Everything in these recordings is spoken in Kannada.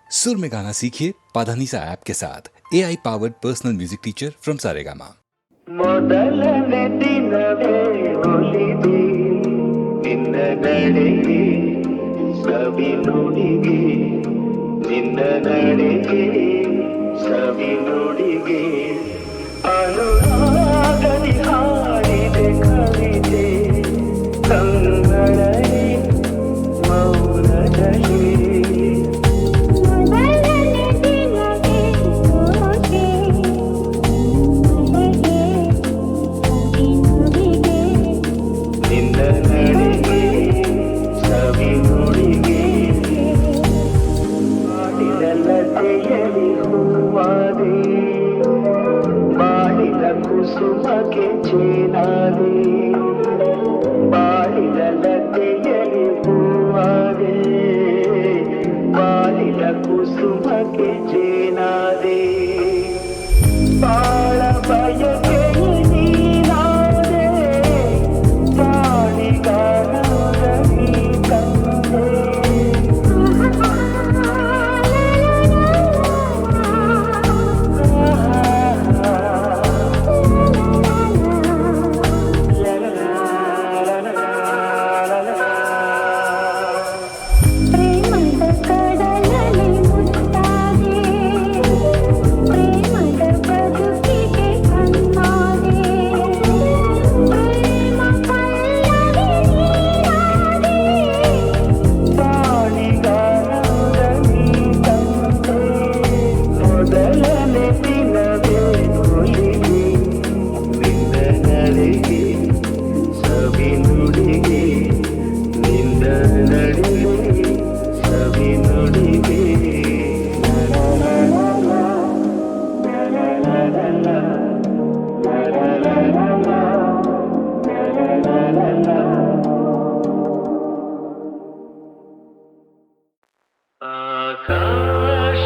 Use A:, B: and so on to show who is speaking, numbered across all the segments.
A: सुर में गाना सीखिए पाधानीसा ऐप के साथ AI powered personal music teacher from Saregama.
B: ಮೊದಲನೇ ದಿನವೇ ಒಲಿದಿ ನಿನ್ನ ನಡೆಗೆ ಸವಿ ನುಡಿಗೆ ನಿನ್ನ ನಡೆಗೆ ಸವಿ ನುಡಿಗೆ ಅನುರಾಗದಿ ಹಾಡಿದೆ ಕವಿತೆ ಕಂಗಳನೆ ಮೌನದಲ್ಲಿ ಕುಸುಮಕ್ಕೆ ಚೇನಾದೆ ಬಾಳಿದ ಲತೆಯಲಿ ಹೂವಾದೆ ಬಾಳಿದ ಕುಸುಮಕ್ಕೆ ಚೇನಾದೆ ಬಾಳ ಬಯಕೆ ನೀನಾದೆ ಬಾಳಿಗಾರ ನೀ ತಂದೆ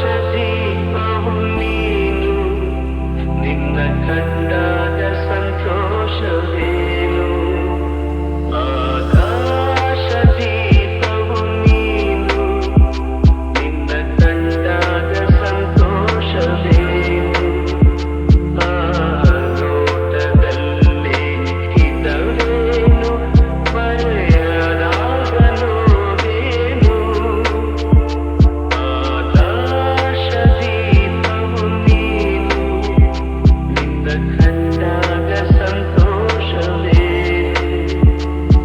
B: ಆಕಾಶದೀಪವು ನೀನು ನಿನ್ನ ಕಂಡಾಗ ಸಂತೋಷವೇನು ಆಕಾಶದೀಪವು ನೀನು ನಿನ್ನ ಕಂಡಾಗ ಸಂತೋಷವೇನು ಆ ನೋಟದಲ್ಲಿ ಹಿತವೇನು ಮರೆಯಲಾಗ ನೋವೇನು ಆಕಾಶದೀಪವು ನೀನು ನಿನ್ನ ಕಂಡಾಗ ಸಂತೋಷವೇನು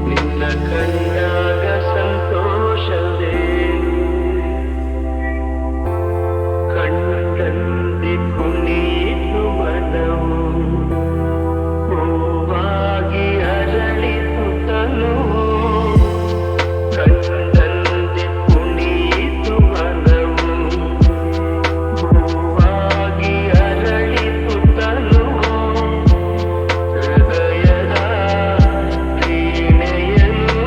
B: ನಿನ್ನ ಕಂಡಾಗ ಸಂತೋಷವೇನು ಕಣ್ಣಲ್ಲಿ ಕುಣಿಯಿತು ಮನವು ಹೂವಾಗಿ ಅರಳಿತು ತನುವು ಕಣ್ಣಲ್ಲಿ ಕುಣಿಯಿತು ಮನವು ಹೂವಾಗಿ ಅರಳಿತು ತನುವು ಹೃದಯದ ವೀಣೆಯನ್ನು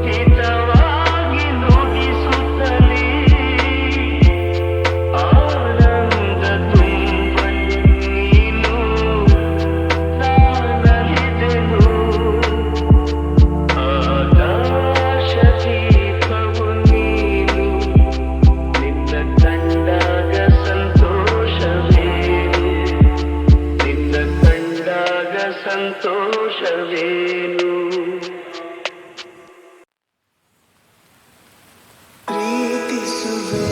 B: ಹಿತವಾಗಿ ನುಡಿಸುತ್ತಲೇ ಆನಂದ ತುಂಬಲು ನೀನು ನಾನಲಿದೆನು ಆಕಾಶದೀಪವು ನೀನು ನಿನ್ನ ಕಂಡಾಗ ಸಂತೋಷವೇನು ನಿನ್ನ ಕಂಡಾಗ ಸಂತೋಷವೇನು ಪ್ರೀತಿಸುವೆ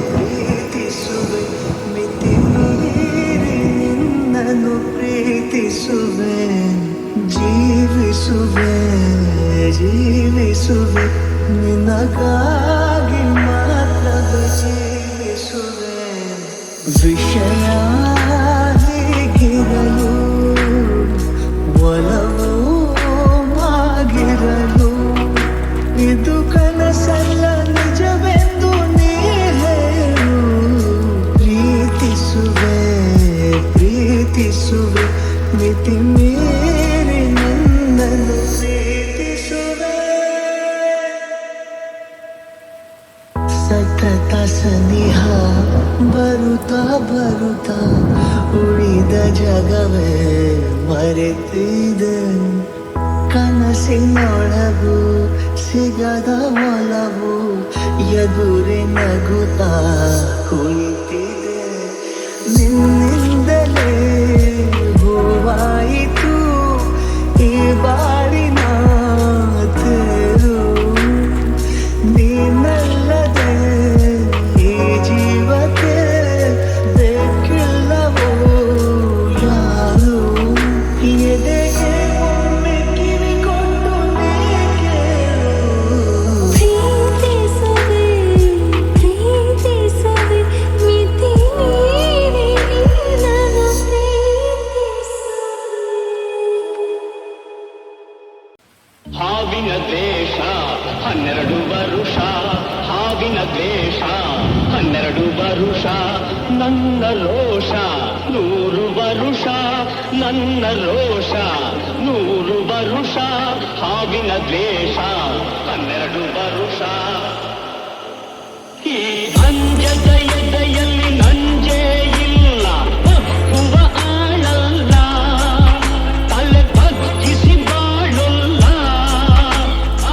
B: ಪ್ರೀತಿಸುವೆ ಮಿತಿ ಮೀರಿ ನಿನ್ನನ್ನು ಪ್ರೀತಿಸುವೆ ಜೀವಿಸುವೆ ಜೀವಿಸುವೆ ನಿನಗಾಗಿ ಮಾತ್ರವೇ ಜೀವಿಸುವೆ ವಿಷಯ ಹೀಗಿರಲು ಒಲವು ಆಗಿರಲು ಇದು ಕನಸಲ್ಲ ನಿಜವೆಂದು ನೀ ಹೇಳು ಪ್ರೀತಿಸುವೆ ಪ್ರೀತಿಸುವೆ ಮಿತಿ ಮೀರಿ ನನ್ನನ್ನು ಪ್ರೀತಿಸುವೆ ಸತತ ಸನಿಹ ಬರುತ್ತಾ ಬರುತ್ತಾ ಉಳಿದ ಜಗವೇ ಮರೆತಿದೆ ಕನಸಿನೊಳಗು ಸಿಗದ ಒಲವು ಎದುರೆ ನಗುತ್ತ ಕುಳಿತಿದೆ ನಿನ್ನಿಂದಲೇ ಹೂವಾಯಿತು ಈ ಬಾಳಿನ ತೇರು ನೀನಲ್ಲದೆ ಈ ಜೀವಕ್ಕೆ ಬೇಕಿಲ್ಲವೋ ಯಾರು ಎದೆಗೆ ಒಮ್ಮೆ ಕಿವಿಕೊಂಡು ನೀ ಕೇಳು
C: ಪ್ರೀತಿಸುವೆ ಪ್ರೀತಿಸುವೆ ಮಿತಿ ಮೀರಿ ನಿನ್ನನ್ನು ಪ್ರೀತಿಸುವೆ.
D: ಹಾವಿನ ದ್ವೇಷ 12 ವರುಷ, ಹಾವಿನ ದ್ವೇಷ 12 ವರುಷ, ನನ್ನ ರೋಷ 100 ವರುಷ, ನನ್ನ ರೋಷ 100 ವರುಷ, ಹಾವಿನ ದ್ವೇಷ 12 ವರುಷ. ಈ ಅಂಜದ ಎದೆಯಲ್ಲಿ ನಂಜೇ ಇಲ್ಲ, ಒಪ್ಪುವ ಆಳಲ್ಲ, ತಲೆ ಬಗ್ಗಿಸಿ ಬಾಳಲ್ಲ,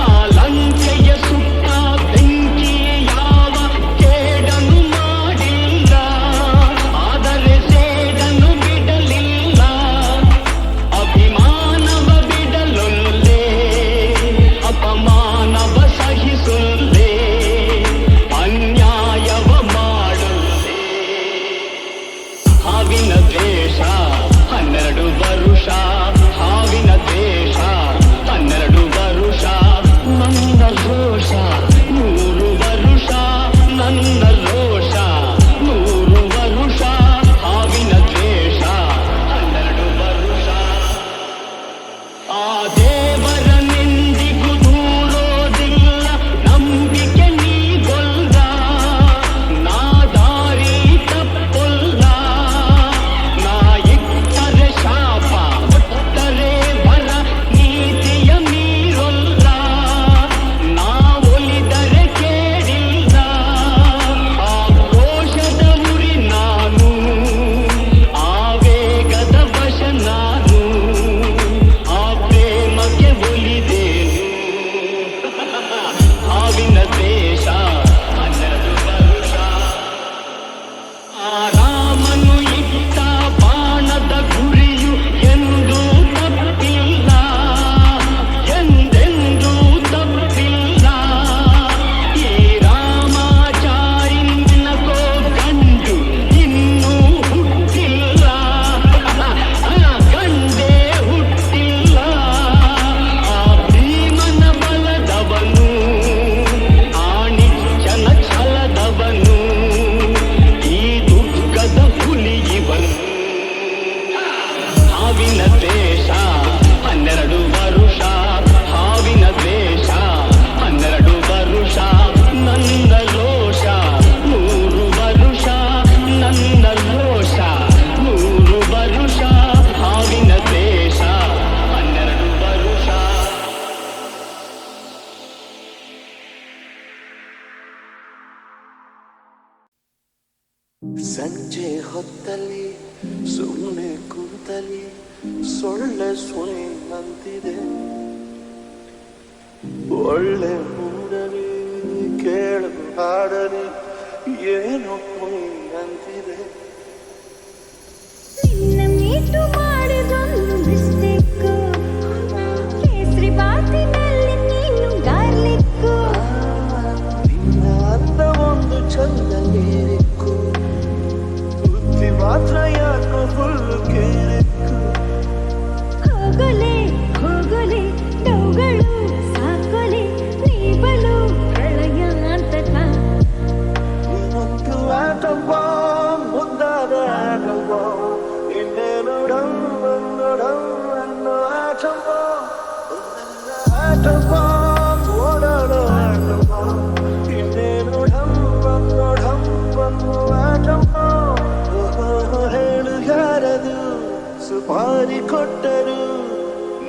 D: ಆ ಲಂಕೆಯ ಸುತ್ತ ಬೆಂಕಿ ಯಾವ ಕೇಡನು ಮಾಡಿಲ್ಲ, ಆದರೆ ಸೇಡನು ಬಿಡಲಿಲ್ಲ, ಅಭಿಮಾನವ ಬಿಡಲೊಲ್ಲೆ, ಅಪಮಾನವ ಸಹಿಸೊಲ್ಲೆ, ಅನ್ಯಾಯವ ಮಾಡೊಲ್ಲೆ. ಹಾವಿನ ದ್ವೇಷ 12 ವರುಷ, ಹಾವಿನ ದ್ವೇಷ 12 ವರುಷ, ನನ್ನ ರೋಷ 100 ವರುಷ, ನನ್ನ ರೋಷ 100 ವರುಷ, ಹಾವಿನ ದ್ವೇಷ 12 ವರುಷ. ಆ ದೇವರನೆಂದಿಗೂ ದೂರೋದಿಲ್ಲ, ನಂಬಿಕೆ ನೀಗೊಲ್ಲ, ನಾ ದಾರಿ ತಪ್ಪೊಲ್ಲ, ನಾ ಇಟ್ಟರೆ ಶಾಪ ಕೊಟ್ಟರೆ ಬರ, ನೀತಿಯ ಮೀರೊಲ್ಲ, ನಾ ಒಲಿದರೆ ಕೇಳಿಲ್ಲ, ಆಕ್ರೋಶದ ಉರಿ ನಾನು, ಆವೇಗದ ವಶ ನಾನು, ಆ ಪ್ರೇಮಕ್ಕೆ ಒಲಿದೇನು. ಹಾವಿನ ದ್ವೇಷ 12 ವರುಷ. ಆ ರಾಮನು ಇಟ್ಟ ಬಾಣದ ಗುರಿಯು ಎಂದೂ ತಪ್ಪಿಲ್ಲ, ಎಂದೆಂದೂ ತಪ್ಪಿಲ್ಲ, ಈ ರಾಮಾಚಾರಿಂದಿನಕೋ ಗಂಡು ಇನ್ನೂ ಹುಟ್ಟಿಲ್ಲ, ಗಂಡೇ ಹುಟ್ಟಿಲ್ಲ, ಆ ಭೀಮನ ಬಲದವನು, ಆ ನಿಚ್ಚನ ಛಲದವನು, ಈ ದುರ್ಗದ ಹುಲಿಯವನು. ಹಾವಿನ ದ್ವೇಷ 12 ವರುಷ, ಹಾವಿನ ದ್ವೇಷ 12 ವರುಷ, ನನ್ನ ರೋಷ 100 ವರುಷ, ನನ್ನ ರೋಷ 100 ವರುಷ, ಹಾವಿನ ದ್ವೇಷ 12 ವರುಷ.
B: ಸಂಜೆ ಹೊತ್ತಲ್ಲಿ ಸುಮ್ಮನೆ ಕೂತಲಿ ಸೊಳ್ಳೆ ಸುಳಿ ಅಂತಿದೆ, ಒಳ್ಳೆ ಮೂಡಲಿ ಕೇಳು ಹಾಡಲಿ ಏನೋ ಕುಣಿ ಅಂತಿದೆ.
C: ನಿನ್ನ ಮೀಟು ಮಾಡಿದೊಂದು ಮಿಸ್ಟೇಕು, ಕೇಸರಿ ಬಾತಿನಲ್ಲಿ ನೀನು ಗಾರ್ಲಿಕ್ಕು,
B: ನಿನ್ನ ಅಂದ ಒಂದು ಚಂದ ನೀರಿಕ್ಕು, ಬುದ್ಧಿ ಮಾತ್ರ ಯಾಕೋ ಫುಲ್ಲು ಕೇರಿಕ್ಕು.
C: ಹೋಗಲೆ ಹೋಗಲೆ ಡೌಗಳು ಸಾಕೊಲೆ, ನೀ ಬಲು ಪ್ರಳಯ ಅಂತಕ.
B: ನೀನೊಂದು ಆಟವ ಮುದ್ದಾದ ಆಟವ, ಇನ್ನೇನು ಡಂಬನ್ನೋ ಆಟವ, ಆಟವ ಓಡಾಡೋ ಆಟವ, ಇನ್ನೇನು ಡಂಬನ್ನೋ ಆಟವ. ಹೇಳು ಯಾರದು ಸುಪಾರಿ ಕೊಟ್ಟರು,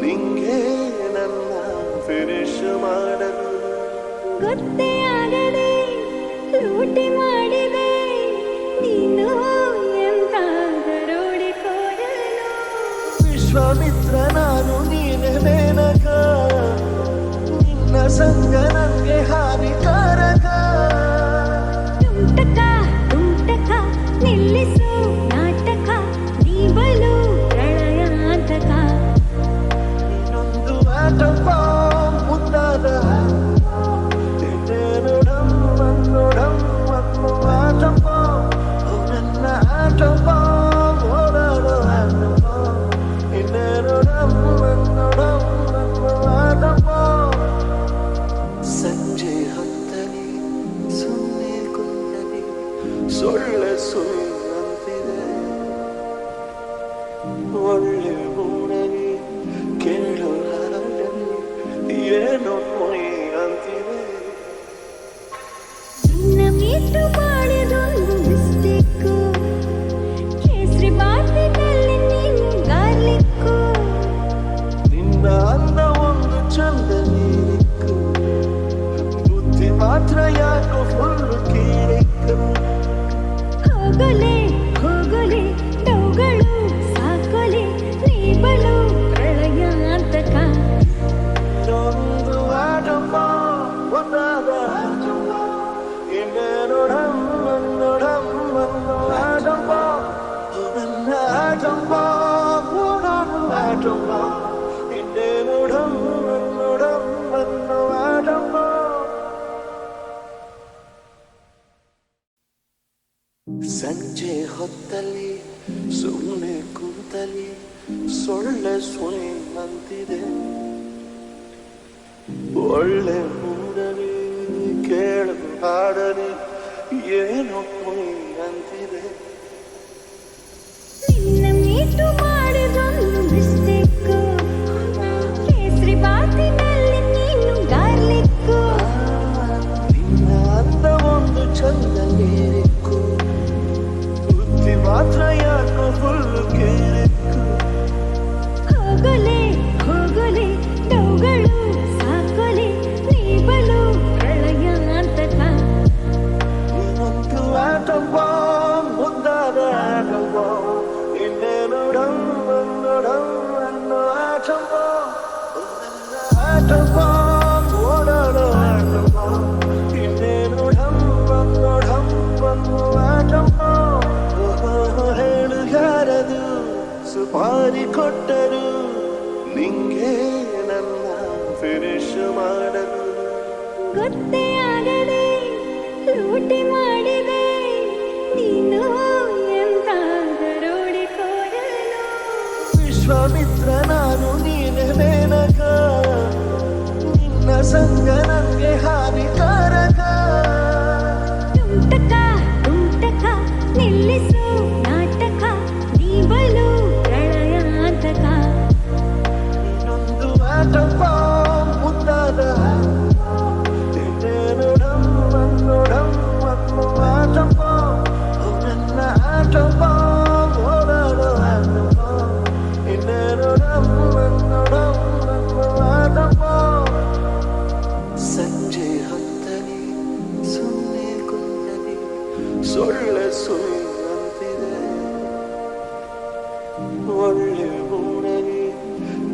B: ನಿಂಗೆ ನನ್ನ ಫಿನಿಶ್ ಮಾಡಲು.
C: ಗೊತ್ತೇ ಆಗದೆ ಲೂಟಿ ಮಾಡಿದೆ ನೀನು ಎಂತ ದರೋಡೆಕೋರನು.
B: ವಿಶ್ವಾಮಿತ್ರ ನಾನು ನೀನೆ ಮೇನಕ, ನಿನ್ನ ಸಂಗ ನನಗೆ ಹಾನಿಕಾರಕ.
C: ತುಂಟ
B: ಸೊಳ್ಳೆ ಸುರಿದಂತಿದೆ ಒಳ್ಳೆ ಮೂಡಲಿ ಕೇಳು ಹಾಡಲಿ ಏನೋ ಮೊಯ್ ಅಂತಿದೆ
C: ನಿನ್ನ ಮೀಟು ಮಾಡಿದೊಂದು ಮಿಸ್ಟೇಕು ಕೇಸರಿ ಬಾತಿನಲ್ಲಿ ನೀನು ಗಾರ್ಲಿಕ್ಕು
B: ನಿನ್ನ ಅಂದ ಒಂದು ಚಂದ ನೀರಿಕ್ಕು ಬುದ್ಧಿ ಮಾತ್ರ ಯಾಕೋ ಫುಲ್ಲು ಕೀರಿಕ್ಕು
C: ಹೋಗಲೆ ಹೋಗಲೆ ಡೌಗಳು ಸಾಕೊಲೆ ನೀಬಲು ಪ್ರಳಯಾಂತಕ
B: ಒಂದು ಆಟಮ್ಮ ಒಂದಾದ ಆಟಮ್ಮ ಇನ್ನೇನು ಡಮ್ಮನ್ನು ಆಟಮ್ಮ ನನ್ನ ಆಟಮ್ಮ ಓಡಾಡು ಆಟಮ್ಮ ಇನ್ನೇನು ಡಮ್ಮನ್ನು ಆಟಮ್ಮ ಸಂಜೆ ಹೊತ್ತಲ್ಲಿ ಸುಮ್ಮನೆ ಕೂತಲಿ ಸೊಳ್ಳೆ ಸುಳಿನಂತಿದೆ ಒಳ್ಳೆ ಮೂಡಲಿ ಕೇಳು ಹಾಡಲಿ ಏನೋ ಅಂತಿದೆ
C: ನಿನ್ನ ಮೀಟು ಮಾಡಿದೊಂದು ಮಿಸ್ಟೇಕು ಕೇಸರಿ ಬಾತಿನಲ್ಲಿ ನೀನು ಗಾರ್ಲಿಕ್ಕು
B: ನಿನ್ನ ಅಂದ ಒಂದು ಚಂದ ನೀರಿಕ್ಕು ಬುದ್ಧಿ ಮಾತ್ರ ಯಾಕೋ ಫುಲ್ಲು ಕೇರಿಕ್ಕು
C: ಹೋಗಲೆ ಹೋಗಲೆ ಡೌಗಳು ಸಾಕೊಲೆ ನೀಬಲು ಪ್ರಳಯಾಂತಕ
B: ಇನ್ನೊಂದು ಆಟಮ್ಮ ಮುಂದಾದ ಆಟಮ್ಮ ಇನ್ನೇನು ಡಮ್ಮನ್ನು ಆಟಮ್ಮ ನನ್ನ ಆಟಮ್ಮ ಓಡಾಡೋ ಆಟಮ್ಮ ಇನ್ನೇನು ಡಮ್ಮನ್ನು ಆಟಮ್ಮ ಹೇಳು ಯಾರದು ಸುಪಾರಿ ಕೊಟ್ಟರು ನಿಂಗೆ ನನ್ನ ಫಿನಿಶ್ ಮಾಡಲು
C: ಗೊತ್ತೇ ಆಗದೆ ಲೂಟಿ ಮಾಡಿದೆ ನೀನು ಎಂತ ದರೋಡೆಕೋರನು
B: ವಿಶ್ವಾಮಿತ್ರ ನಾನು ನೀನೆ ಮೇನಕ ನಿನ್ನ ಸಂಗ ನನಗೆ ಹಾನಿಕಾರಕ
C: ತುಂಟಕ ತುಂಟಕ ನಿಲ್ಲಿಸು ನಾಟಕ ನೀಬಲು ಪ್ರಳಯಾಂತಕ
B: ಇನ್ನೊಂದು ಆಟಪ್ಪ ಮುಂದಾದ ಇನ್ನೇನು ಡಮ್ಮನ್ನು ಆಟಪ್ಪ ನನ್ನ ಆಟಪ್ಪ ಓಡಾಡೋ ಆಟಪ್ಪ ಇನ್ನೇನು ಡಮ್ಮನ್ನು ಆಟಪ್ಪ ಸಂಜೆ ಹೊತ್ತಲಿ ಸುಮ್ಮನೆ ಕುಂತಲಿ ಸೊಳ್ಳೆ ಸುಳಿದಂತಿದೆ ಒಳ್ಳೆ ಮೂಡಲಿ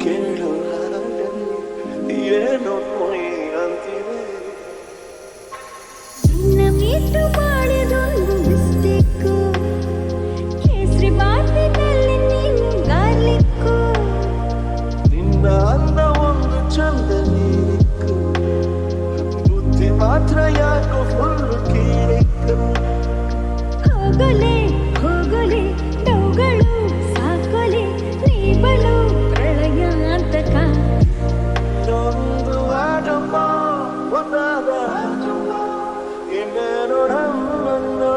B: ಕೇಳು ಹಾಡಲಿ ಏನೋ ಮೊಯ್ ಅಂತಿದೆ
C: ನಿನ್ನ ಮೀಟು ಮಾಡಿದೊಂದು ಮಿಸ್ಟೇಕು ಕೇಸರಿ ಬಾತಿನಲ್ಲಿ ನೀನು ಗಾರ್ಲಿಕ್ಕು
B: ನಿನ್ನ ಅಂದ ಒಂದು ಚಂದ ನೀರಿಕ್ಕು ಬುದ್ಧಿ ಮಾತ್ರ ಯಾಕೋ ಫುಲ್ಲು ಕೀರಿಕ್ಕು
C: ಹೋಗಲೆ ಹೋಗಲೆ ಡೌಗಳು ಸಾಕೊಲೆ ನೀಬಲು ಪ್ರಳಯಾಂತಕ
B: ಒಂದು ಆಟಮ್ಮ ಒಂದಾದ ಆಟಮ್ಮ ಇನ್ನೇನು ಡಮ್ಮನ್ನು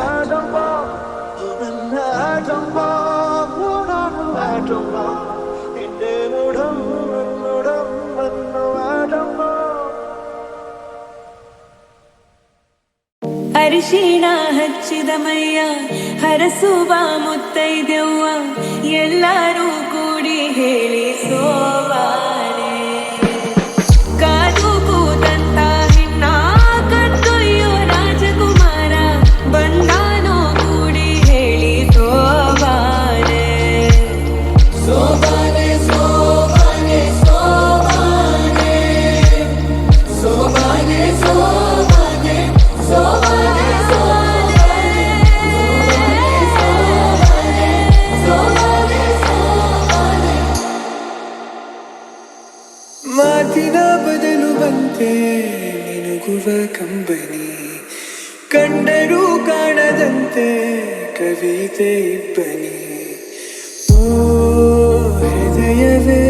B: ಆಟಮ್ಮ ನನ್ನ ಆಟಮ್ಮ ಓಡಾಡು ಆಟಮ್ಮ ಇನ್ನೇನು ಡಮ್ಮನ್ನು ಆಟಮ್ಮ
E: ಅರಿಶಿಣ ಹಚ್ಚಿದ ಮೈಯ ಹರಸುವ ಮುತ್ತೈದೆವ್ವ ಎಲ್ಲರೂ ಕೂಡಿ ಹೇಳಿ ಸೋಬಾನೆ ಕಾದು ಕೂದಂತ ಹೆಣ್ಣ ಕತ್ತೊಯ್ಯೋ ರಾಜಕುಮಾರ ಬಂದಾನೋ ಕೂಡಿ ಹೇಳಿ ಸೋಬಾನೆ ಸೋಬಾನೆ ಸೋಬಾನೆ ಸೋಬಾನೆ ಸೋಬಾನೆ ಸೋಬಾನೆ ಸೋಬಾನೆ
F: ಮಾತಿನ ಬದಲು ಬಂತೆ ಮಿನುಗುವ ಕಂಬನಿ ಕಂಡರೂ ಕಾಣದಂತೆ ಕವಿತೆ ಇಬ್ಬನಿ ಓ ಹೃದಯವೇ